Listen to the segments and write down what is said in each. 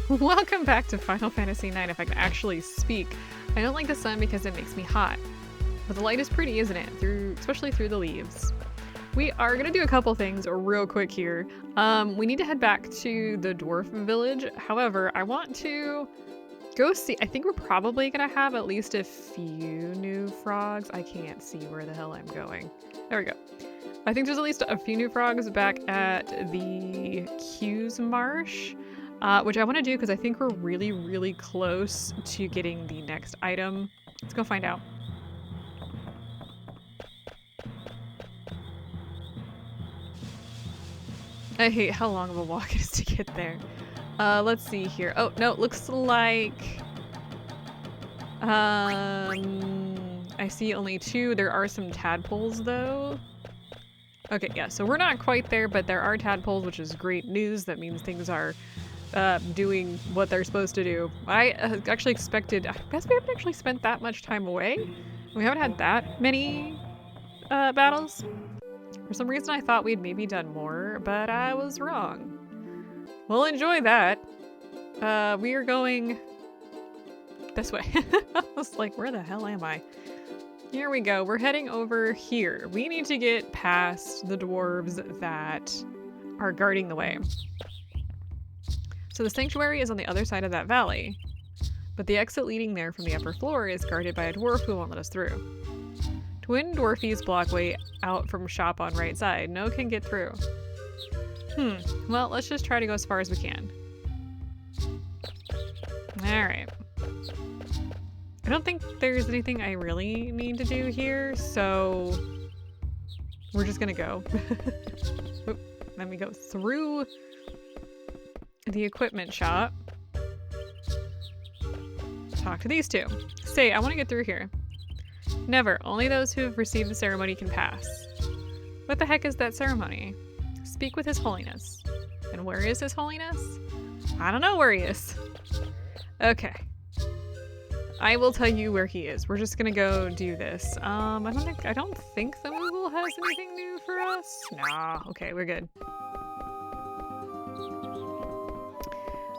Welcome back to Final Fantasy IX, if I can actually speak. I don't like the sun because it makes me hot. But the light is pretty, isn't it? Especially through the leaves. We are going to do a couple things real quick here. We need to head back to the dwarf village. However, I want to go see. I think we're probably going to have at least a few new frogs. I can't see where the hell I'm going. There we go. I think there's at least a few new frogs back at the Q's Marsh, which I want to do because I think we're really, really close to getting the next item. Let's go find out. I hate how long of a walk it is to get there. Let's see here. Oh, no, it looks like... I see only two. There are some tadpoles, though. Okay, yeah, so we're not quite there, but there are tadpoles, which is great news. That means things are doing what they're supposed to do. I actually expected... I guess we haven't actually spent that much time away. We haven't had that many battles. For some reason, I thought we'd maybe done more, but I was wrong. We'll enjoy that. We are going this way. I was like, where the hell am I? Here we go. We're heading over here. We need to get past the dwarves that are guarding the way. So the sanctuary is on the other side of that valley, but the exit leading there from the upper floor is guarded by a dwarf who won't let us through. Twin dwarfies block way out from shop on right side. No can get through. Well, let's just try to go as far as we can. Alright. I don't think there's anything I really need to do here, so we're just gonna go. Oop, let me go through the equipment shop. Talk to these two. Say, I want to get through here. Never. Only those who have received the ceremony can pass. What the heck is that ceremony? Speak with His Holiness. And where is His Holiness? I don't know where he is. Okay. I will tell you where he is. We're just gonna go do this. I don't think the Moogle has anything new for us. Nah. Okay, we're good.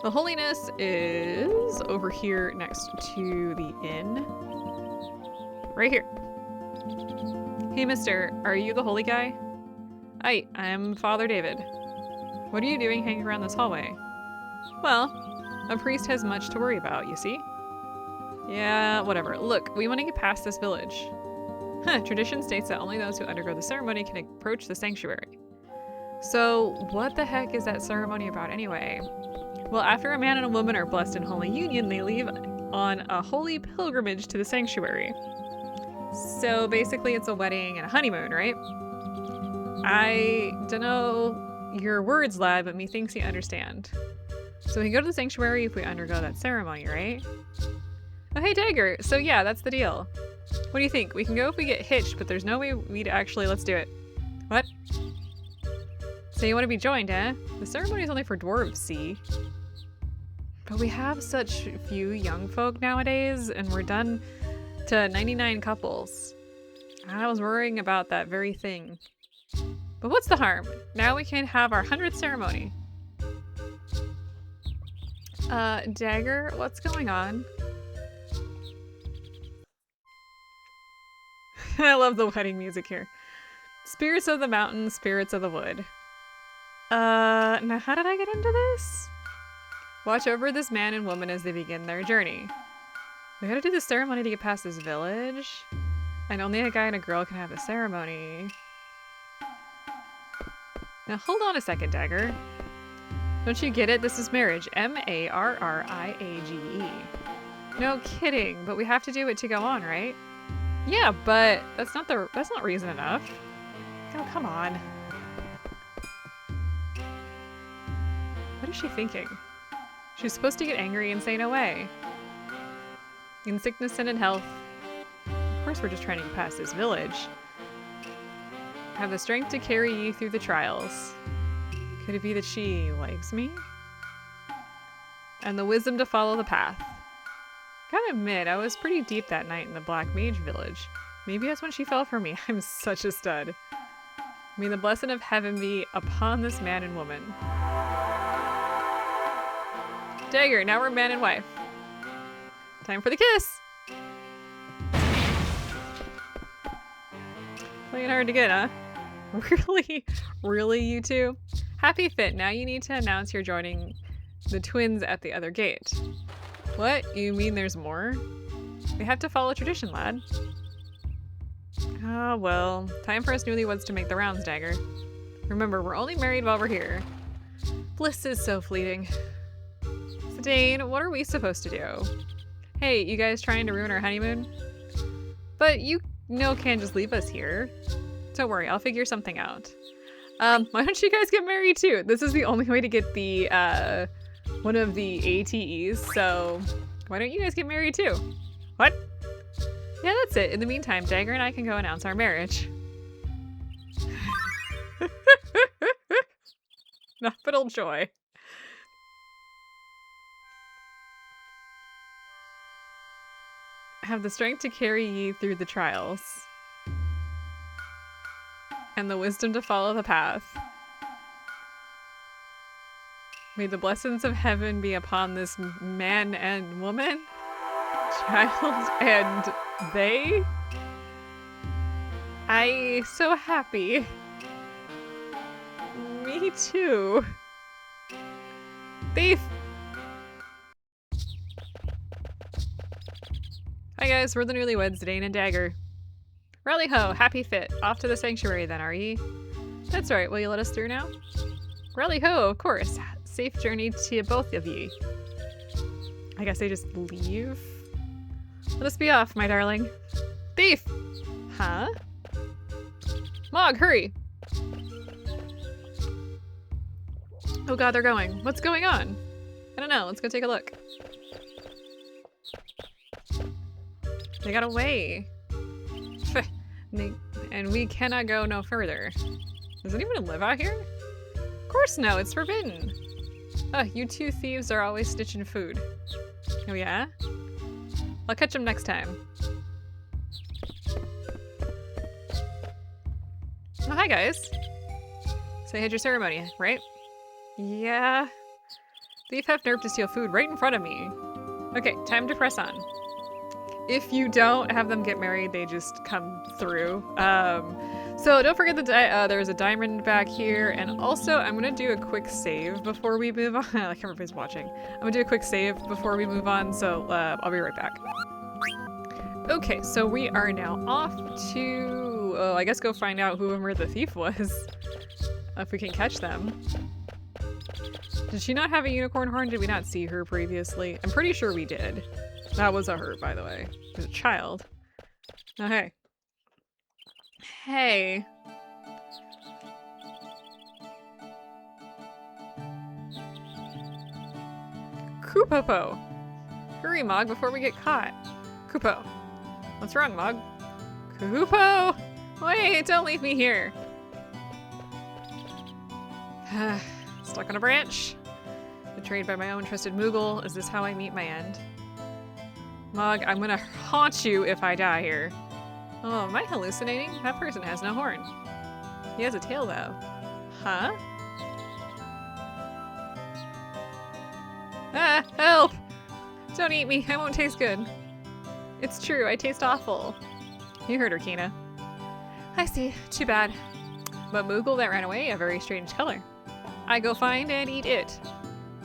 The Holiness is over here next to the inn. Right here. Hey, mister, are you the holy guy? Hi, I'm Father David. What are you doing hanging around this hallway? Well, a priest has much to worry about, you see? Yeah, whatever. Look, we want to get past this village. Tradition states that only those who undergo the ceremony can approach the sanctuary. So, what the heck is that ceremony about anyway? Well, after a man and a woman are blessed in holy union, they leave on a holy pilgrimage to the sanctuary. So basically it's a wedding and a honeymoon, right? I don't know your words, lad, but methinks you understand. So we can go to the sanctuary if we undergo that ceremony, right? Oh, hey, Dagger. So yeah, that's the deal. What do you think? We can go if we get hitched, but there's no way we'd actually... Let's do it. What? So you want to be joined, eh? The ceremony is only for dwarves, see? But we have such few young folk nowadays, and we're done to 99 couples. I was worrying about that very thing. But what's the harm? Now we can have our 100th ceremony. Dagger, what's going on? I love the wedding music here. Spirits of the mountain, spirits of the wood. Now how did I get into this? Watch over this man and woman as they begin their journey. We gotta do the ceremony to get past this village. And only a guy and a girl can have the ceremony. Now hold on a second, Dagger. Don't you get it? This is marriage. M-A-R-R-I-A-G-E. No kidding, but we have to do it to go on, right? Yeah, but that's not reason enough. Oh, come on. What is she thinking? She's supposed to get angry and say no way. In sickness and in health. Of course we're just trying to get past this village. Have the strength to carry you through the trials. Could it be that she likes me? And the wisdom to follow the path. Gotta admit, I was pretty deep that night in the Black Mage Village. Maybe that's when she fell for me. I'm such a stud. May the blessing of heaven be upon this man and woman. Dagger, now we're man and wife. Time for the kiss. Playing hard to get, huh? Really? Really, you two? Happy Fit, now you need to announce you're joining the twins at the other gate. What? You mean there's more? We have to follow tradition, lad. Ah, well. Time for us newlyweds to make the rounds, Dagger. Remember, we're only married while we're here. Bliss is so fleeting. Zidane, what are we supposed to do? Hey, you guys trying to ruin our honeymoon? But you know can't just leave us here. Don't worry, I'll figure something out. Why don't you guys get married too? This is the only way to get the, one of the ATEs, so why don't you guys get married too? What? Yeah, that's it. In the meantime, Dagger and I can go announce our marriage. Nothing joy. Have the strength to carry ye through the trials. And the wisdom to follow the path. May the blessings of heaven be upon this man and woman, child and they. I so happy. Me too. Thief! Hi guys, we're the newlyweds, Zidane and Dagger. Rally ho, Happy Fit. Off to the sanctuary then, are ye? That's right, will you let us through now? Rally ho, of course. Safe journey to both of ye. I guess they just leave? Let us be off, my darling. Thief! Huh? Mog, hurry! Oh god, they're going. What's going on? I don't know, let's go take a look. They got away. And we cannot go no further. Does anyone live out here? Of course no, it's forbidden. Oh, you two thieves are always stitching food. Oh yeah? I'll catch them next time. Oh, hi guys. So you had your ceremony, right? Yeah. Thief have nerve to steal food right in front of me. Okay, time to press on. If you don't have them get married, they just come through. So don't forget that there's a diamond back here, and also I'm gonna do a quick save before we move on. Like everybody's watching. I'm gonna do a quick save before we move on, so I'll be right back. Okay, so we are now off to, I guess go find out whoever the thief was, if we can catch them. Did she not have a unicorn horn? Did we not see her previously? I'm pretty sure we did. That was a her, by the way. It was a child. Oh, hey. Hey. Kupopo. Hurry, Mog, before we get caught. Kupo. What's wrong, Mog? Kupo! Wait, don't leave me here. Stuck on a branch. Betrayed by my own trusted Moogle. Is this how I meet my end? Mog, I'm gonna haunt you if I die here. Oh, am I hallucinating? That person has no horn. He has a tail, though. Huh? Ah, help! Don't eat me, I won't taste good. It's true, I taste awful. You heard her, Kina. I see, too bad. But Moogle that ran away, a very strange color. I go find and eat it.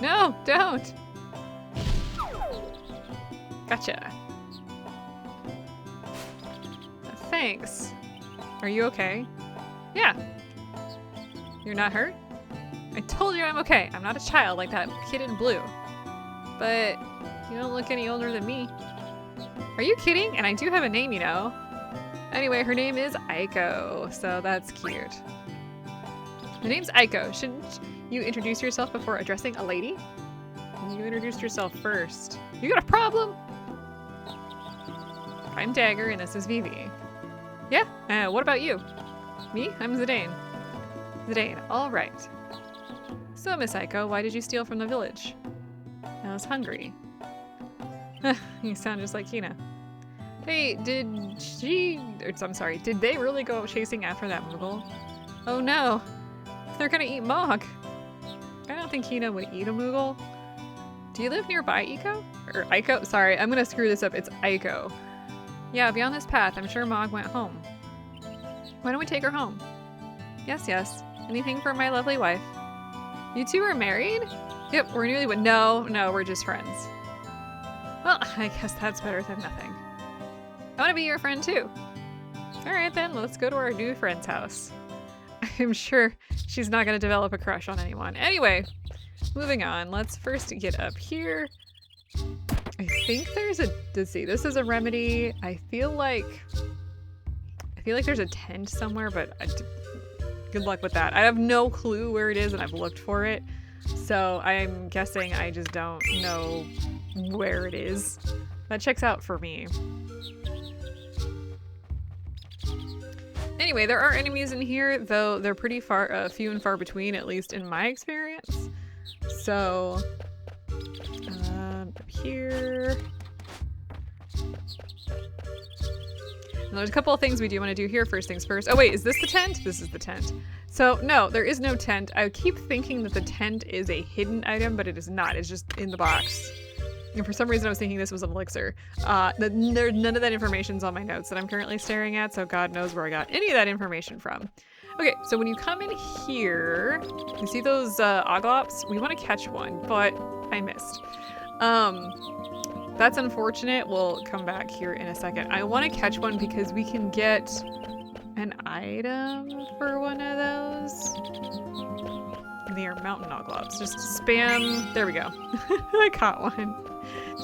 No, don't! Gotcha. Thanks. Are you okay? Yeah. You're not hurt? I told you I'm okay. I'm not a child like that kid in blue. But you don't look any older than me. Are you kidding? And I do have a name, you know. Anyway, her name is Aiko, so that's cute. The name's Aiko. Shouldn't you introduce yourself before addressing a lady? You introduced yourself first. You got a problem? I'm Dagger, and this is Vivi. Yeah? What about you? Me? I'm Zidane. Zidane, all right. So, Miss Aiko, why did you steal from the village? I was hungry. You sound just like Kina. Hey, did they really go chasing after that Moogle? Oh no, they're gonna eat Mog. I don't think Kina would eat a Moogle. Do you live nearby, Eiko? Or Eiko? Sorry, I'm gonna screw this up. It's Eiko. Yeah, beyond this path, I'm sure Mog went home. Why don't we take her home? Yes, yes. Anything for my lovely wife. You two are married? Yep, we're newlywed. No, we're just friends. Well, I guess that's better than nothing. I want to be your friend too. Alright then, let's go to our new friend's house. I'm sure she's not going to develop a crush on anyone. Anyway, moving on. Let's first get up here. I think there's a... Let's see, this is a remedy. I feel like there's a tent somewhere, but good luck with that. I have no clue where it is and I've looked for it. So I'm guessing I just don't know where it is. That checks out for me. Anyway, there are enemies in here, though they're pretty few and far between, at least in my experience. So, up here. And there's a couple of things we do want to do here. First things first. Oh wait, is this the tent? This is the tent. So no, there is no tent. I keep thinking that the tent is a hidden item, but it is not. It's just in the box. And for some reason I was thinking this was an elixir. None of that information's on my notes that I'm currently staring at, so God knows where I got any of that information from. Okay, so when you come in here, you see those oglops? We want to catch one, but I missed. That's unfortunate. We'll come back here in a second. I want to catch one because we can get an item for one of those. They are mountain oglops. Just spam. There we go. I caught one.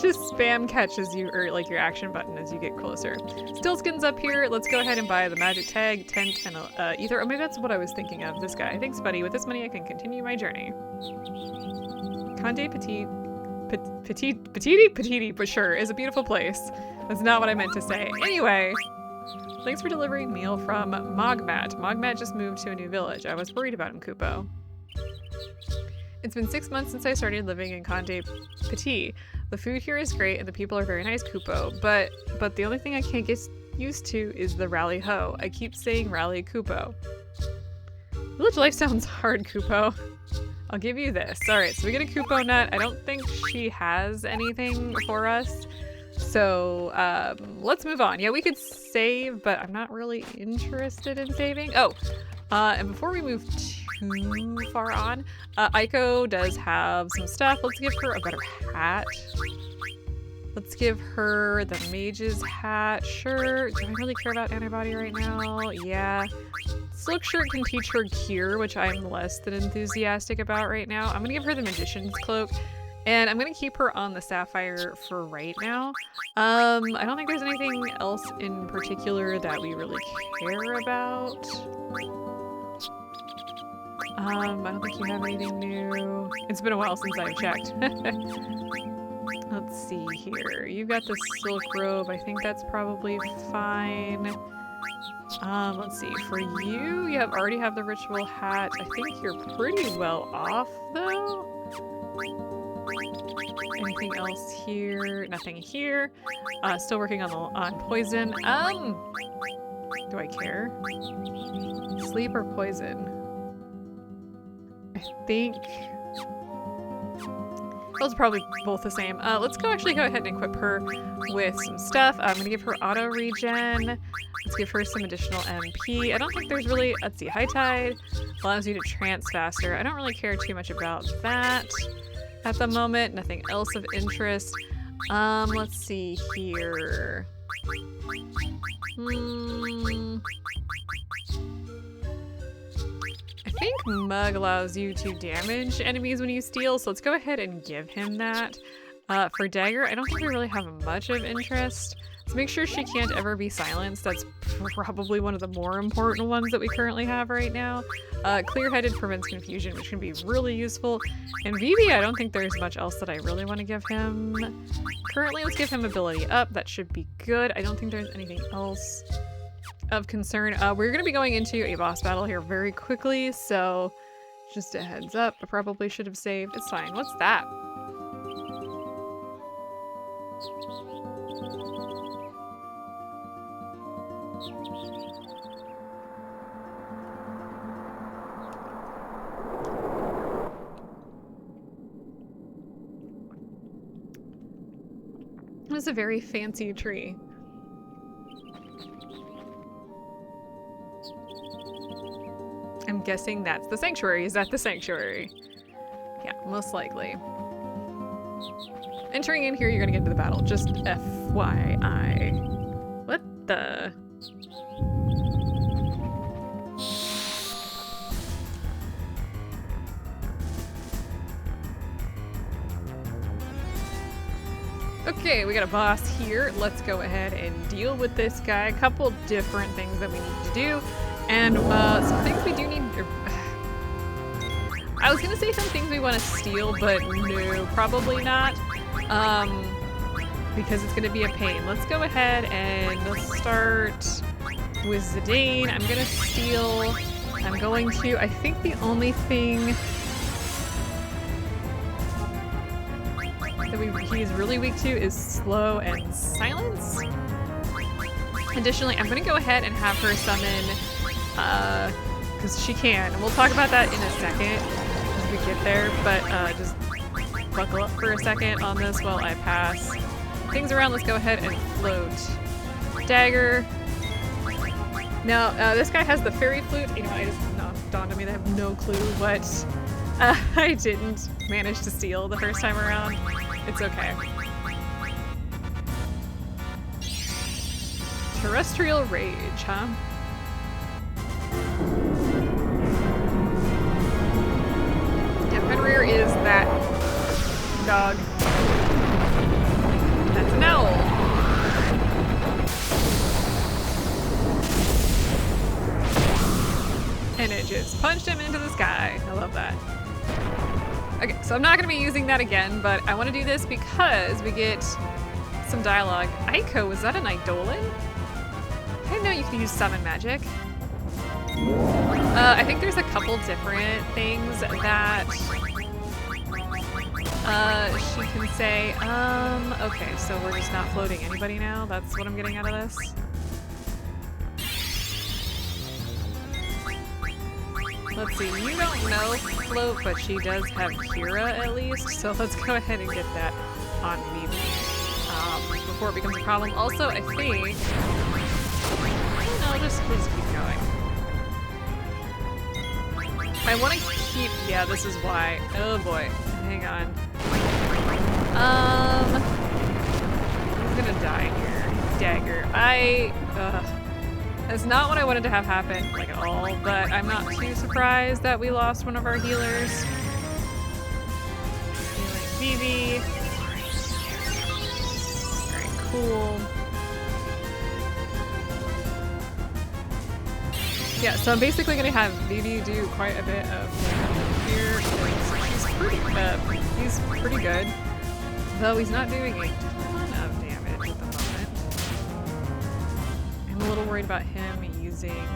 Just spam catch as you, or like your action button as you get closer. Stillskin's up here. Let's go ahead and buy the magic tag, tent, and ether. Oh, maybe that's what I was thinking of. This guy. Thanks, buddy. With this money, I can continue my journey. Conde Petiti, but sure, is a beautiful place. That's not what I meant to say. Anyway, thanks for delivering meal from Mogmat. Mogmat just moved to a new village. I was worried about him, Kupo. It's been 6 months since I started living in Conde Petit. The food here is great and the people are very nice, Kupo, but the only thing I can't get used to is the rally ho. I keep saying rally Kupo. Village life sounds hard, Kupo. I'll give you this. Alright, so we get a Kupo nut. I don't think she has anything for us. So, let's move on. Yeah, we could save, but I'm not really interested in saving. Oh, and before we move too far on, Eiko does have some stuff. Let's give her a better hat. Let's give her the mage's hat. Sure. Do I really care about antibody right now? Yeah. Silk shirt can teach her cure, which I'm less than enthusiastic about right now. I'm gonna give her the magician's cloak. And I'm gonna keep her on the sapphire for right now. I don't think there's anything else in particular that we really care about. I don't think you have anything new. It's been a while since I've checked. Let's see here. You've got the silk robe. I think that's probably fine. Let's see. For you, you already have the ritual hat. I think you're pretty well off, though. Anything else here? Nothing here. Still working on poison. Do I care? Sleep or poison? I think those are probably both the same. Let's actually go ahead and equip her with some stuff. I'm gonna give her auto regen. Let's give her some additional MP. I don't think there's really, let's see, High Tide allows you to trance faster. I don't really care too much about that at the moment. Nothing else of interest. Let's see here. I think Mug allows you to damage enemies when you steal, so let's go ahead and give him that. For Dagger, I don't think we really have much of interest. Let's make sure she can't ever be silenced. That's probably one of the more important ones that we currently have right now. Clear-headed prevents confusion, which can be really useful. And Vivi, I don't think there's much else that I really want to give him. Currently, let's give him ability up. That should be good. I don't think there's anything else of concern. We're going to be going into a boss battle here very quickly, so just a heads up. I probably should have saved. It's fine. What's that? It was a very fancy tree. I'm guessing that's the sanctuary. Is that the sanctuary? Yeah, most likely. Entering in here, you're gonna get into the battle. Just FYI. What the? Okay, we got a boss here. Let's go ahead and deal with this guy. A couple different things that we need to do. And some things we do need... I was gonna say some things we want to steal, but no, probably not. Because it's gonna be a pain. Let's go ahead and let's start with Zidane. I'm gonna steal... I think the only thing that he's really weak to is slow and silence. Additionally, I'm gonna go ahead and have her summon, because she can. And we'll talk about that in a second as we get there, but just buckle up for a second on this while I pass things around. Let's go ahead and float. Dagger. Now, this guy has the fairy flute. You know, it just dawned on me that I have no clue what I didn't manage to steal the first time around. It's okay. Terrestrial Rage, huh? Yeah, Fenrir is that dog. That's an owl. And it just punched him into the sky. I love that. Okay, so I'm not going to be using that again, but I want to do this because we get some dialogue. Aiko, was that an Eidolon? I didn't know you could use summon magic. I think there's a couple different things that she can say. Okay, so we're just not floating anybody now? That's what I'm getting out of this? Let's see, you don't know float, but she does have Kira at least, so let's go ahead and get that on Vivi before it becomes a problem. Also, I think... No, just keep going. I want to keep... Yeah, this is why. Oh boy. Hang on. He's gonna die here. Dagger. That's not what I wanted to have happen, like, at all, but I'm not too surprised that we lost one of our healers. Healing Vivi. Alright, cool. Yeah, so I'm basically gonna have Vivi do quite a bit of damage here, because he's pretty good. Though he's not doing a ton of damage at the moment. I'm a little worried about him using...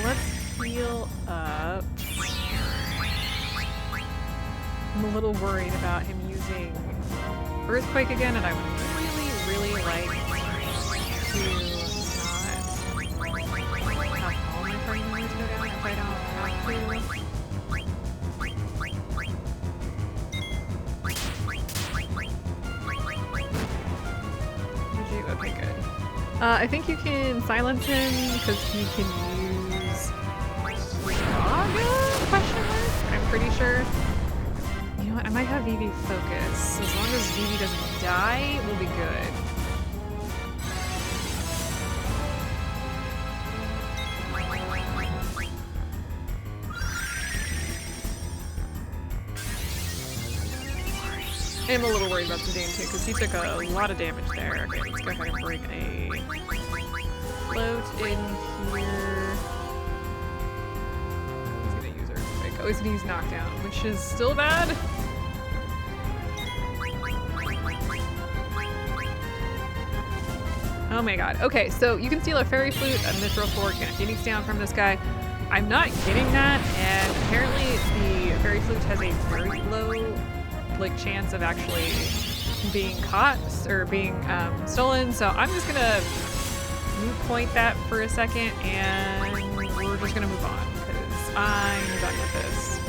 let's heal up. I'm a little worried about him using Earthquake again, and I would really like to not have all my party members go down if I don't have to. Okay, good. I think you can silence him because he can use Saga? Question mark? I'm pretty sure. You know what? I might have Vivi focus. As long as Vivi doesn't die, we'll be good. I'm a little worried about Zidane too, because he took a lot of damage there. Okay, let's go ahead and bring a float in here. He's gonna use Earthquake. Oh, he's gonna use Knockdown, which is still bad. Oh my god. Okay, so you can steal a Fairy Flute, a Mithril Fork, and a Phoenix Down from this guy. I'm not getting that, and apparently the Fairy Flute has a very low chance of actually being caught or being stolen, so I'm just gonna moot point that for a second, and we're just gonna move on because I'm done with this.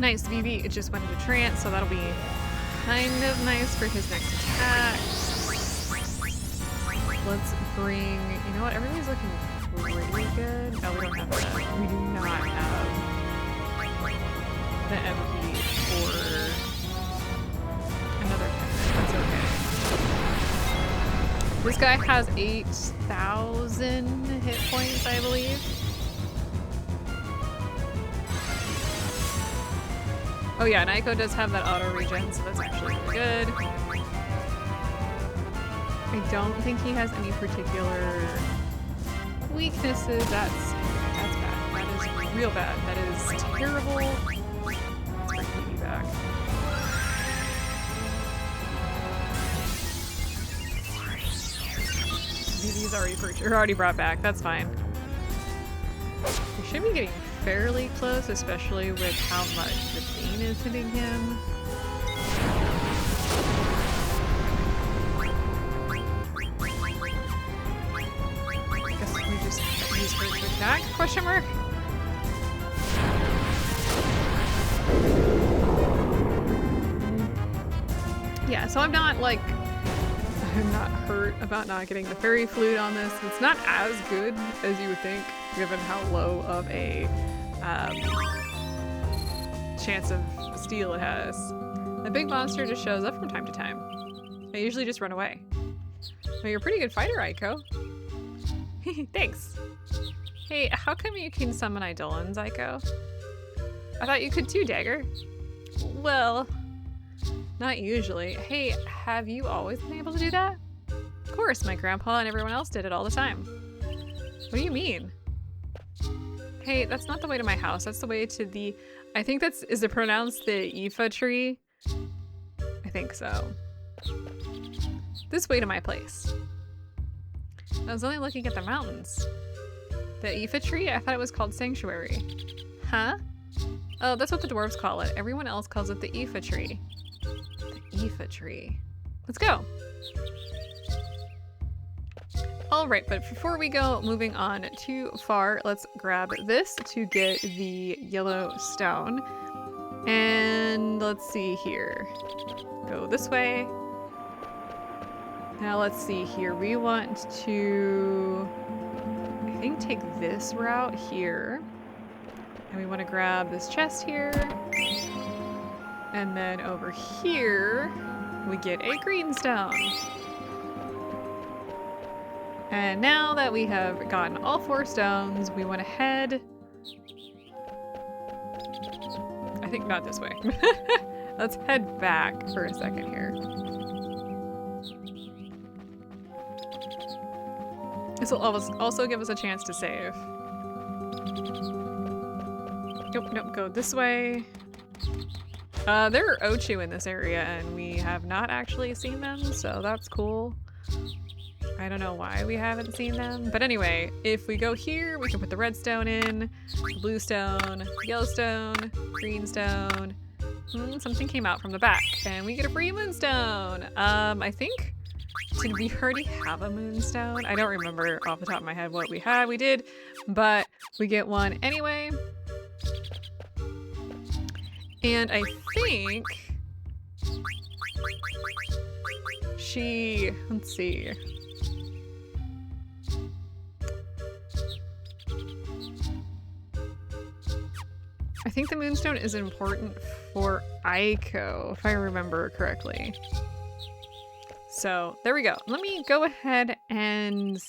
Nice, VV, it just went into trance, so that'll be kind of nice for his next attack. Let's bring, you know what, everybody's looking pretty good. Oh, we don't have that. We do not have the MP for another cannon. That's okay. This guy has 8,000 hit points, I believe. Oh yeah, and Aiko does have that auto regen, so that's actually really good. I don't think he has any particular weaknesses. That's bad. That is real bad. That is terrible. Let's bring Phoebe back. Phoebe's already brought back. That's fine. We should be getting fairly close, especially with how much the pain is hitting him. I guess we just use her to attack? Question mark? Yeah, so I'm not hurt about not getting the fairy flute on this. It's not as good as you would think, given how low of a chance of steal it has. The big monster just shows up from time to time. I usually just run away. Well, you're a pretty good fighter, Aiko. Thanks. Hey, how come you can summon Eidolons, Aiko? I thought you could too, Dagger. Well, not usually. Hey, have you always been able to do that? Of course, my grandpa and everyone else did it all the time. What do you mean? Hey, that's not the way to my house. That's the way to the... I think that's... Is it pronounced the Ifa tree? I think so. This way to my place. I was only looking at the mountains. The Ifa tree? I thought it was called Sanctuary. Huh? Oh, that's what the dwarves call it. Everyone else calls it the Ifa tree. The Ifa tree. Let's go. All right, but before we go moving on too far, let's grab this to get the yellow stone. And let's see here. Go this way. Now let's see here. We want to, I think, take this route here. And we want to grab this chest here. And then over here, we get a green stone. And now that we have gotten all 4 stones, we want to head... I think not this way. Let's head back for a second here. This will also give us a chance to save. Nope, go this way. There are Ochu in this area, and we have not actually seen them, so that's cool. I don't know why we haven't seen them. But anyway, if we go here, we can put the red stone in, blue stone, yellow stone, green stone. Something came out from the back, and we get a free moonstone. I think, did we already have a moonstone? I don't remember off the top of my head what we had. We did, but we get one anyway. And I think she, let's see. I think the moonstone is important for Aiko, if I remember correctly. So there we go. Let me go ahead and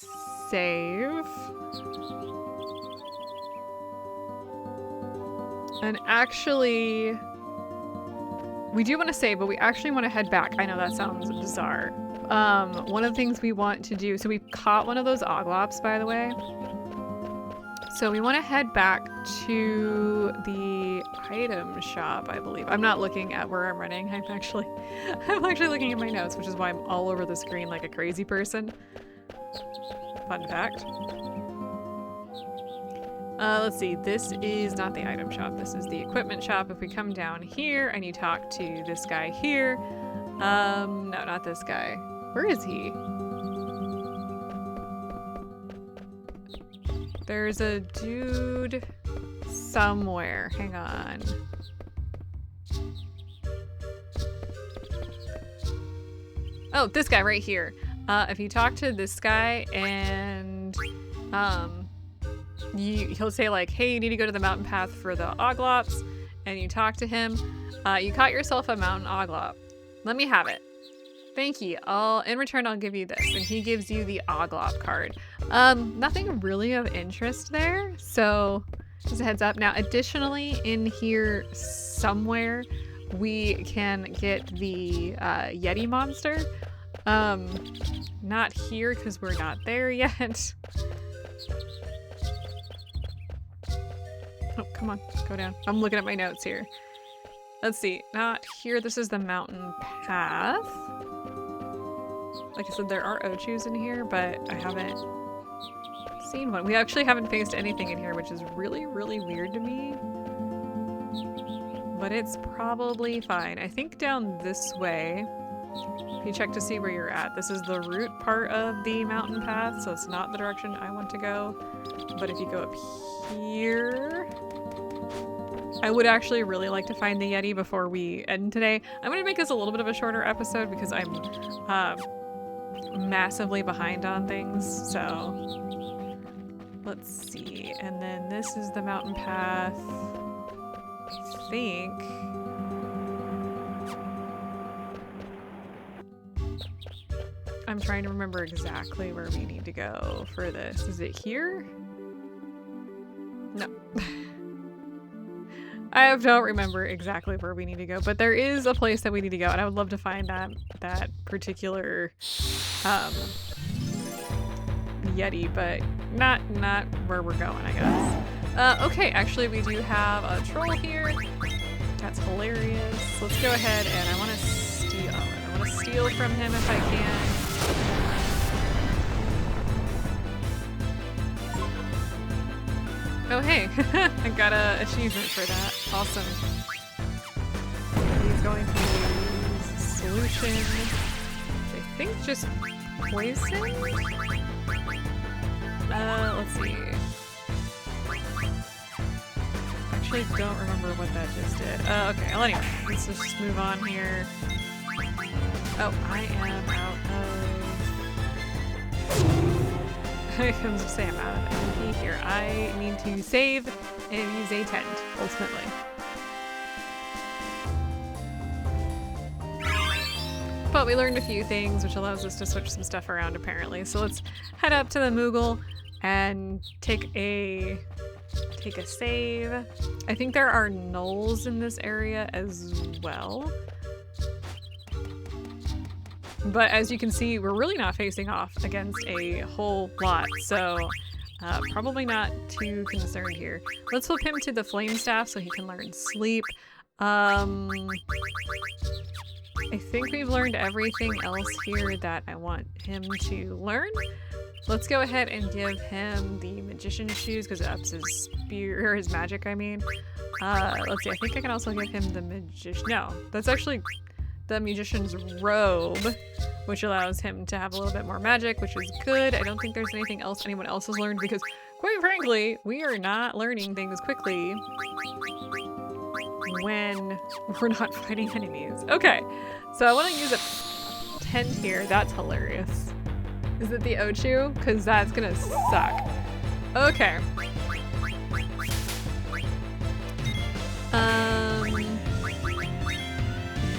save. And actually, we do want to save, but we actually want to head back. I know that sounds bizarre. One of the things we want to do, so we caught one of those oglops, by the way. So we want to head back to the item shop, I believe. I'm not looking at where I'm running. I'm actually looking at my notes, which is why I'm all over the screen like a crazy person. Fun fact. Let's see, this is not the item shop, this is the equipment shop. If we come down here and you talk to this guy here, no, not this guy. Where is he? There's a dude somewhere, hang on. Oh, this guy right here. If you talk to this guy and he'll say like, hey, you need to go to the mountain path for the oglops, and you talk to him. You caught yourself a mountain oglop. Let me have it. Thank you. In return, I'll give you this. And he gives you the oglop card. Nothing really of interest there. So just a heads up. Now, additionally, in here somewhere, we can get the Yeti monster. Not here because we're not there yet. Oh, come on, go down. I'm looking at my notes here. Let's see, not here. This is the mountain path. Like I said, there are Ochus in here, but I haven't seen one. We actually haven't faced anything in here, which is really, really weird to me. But it's probably fine. I think down this way, if you check to see where you're at, this is the root part of the mountain path, so it's not the direction I want to go. But if you go up here, I would actually really like to find the Yeti before we end today. I'm going to make this a little bit of a shorter episode because I'm massively behind on things, so let's see. And then this is the mountain path, I think. I'm trying to remember exactly where we need to go for this. Is it here? No. I don't remember exactly where we need to go, but there is a place that we need to go, and I would love to find that particular Yeti, but not where we're going, I guess. Okay, actually we do have a troll here. That's hilarious. Let's go ahead and I want to steal. I want to steal from him if I can. Oh hey, I got an achievement for that. Awesome. He's going to use solution. I think just poison? Let's see. Actually don't remember what that just did. Okay, well anyway, let's just move on here. Oh, I am out of... I can just say I'm out of MP here. I need to save and use a tent, ultimately. But we learned a few things, which allows us to switch some stuff around, apparently. So let's head up to the Moogle and take a save. I think there are gnolls in this area as well. But as you can see, we're really not facing off against a whole lot, so probably not too concerned here. Let's flip him to the flame staff so he can learn sleep. I think we've learned everything else here that I want him to learn. Let's go ahead and give him the magician's shoes because it ups his spear, or his magic, I mean. Let's see, I think I can also give him the magician. No, that's actually the magician's robe, which allows him to have a little bit more magic, which is good. I don't think there's anything else anyone else has learned because, quite frankly, we are not learning things quickly when we're not fighting enemies. Okay, so I want to use a tent here. That's hilarious. Is it the Ochu? Because that's gonna suck. Okay.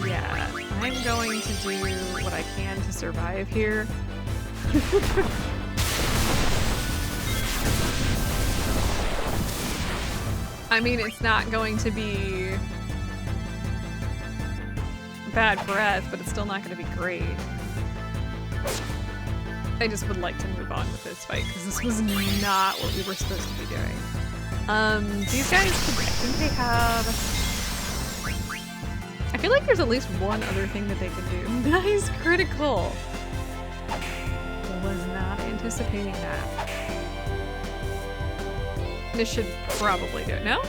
Yeah, I'm going to do what I can to survive here. I mean, it's not going to be bad breath, but it's still not going to be great. I just would like to move on with this fight because this was not what we were supposed to be doing. These guys, I think they have... I feel like there's at least one other thing that they can do. Nice critical! Was not anticipating that. This should probably do it. No?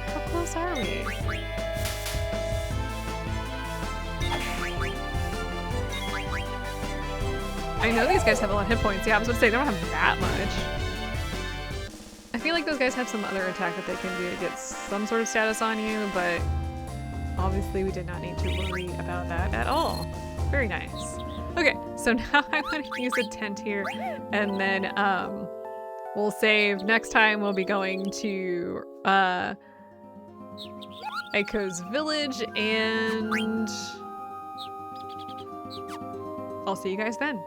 How close are we? I know these guys have a lot of hit points. Yeah, I was about to say, they don't have that much. I feel like those guys have some other attack that they can do to get some sort of status on you, but obviously we did not need to worry about that at all. Very nice. Okay, so now I'm going to use a tent here, and then we'll save. Next time we'll be going to Aiko's village, and I'll see you guys then.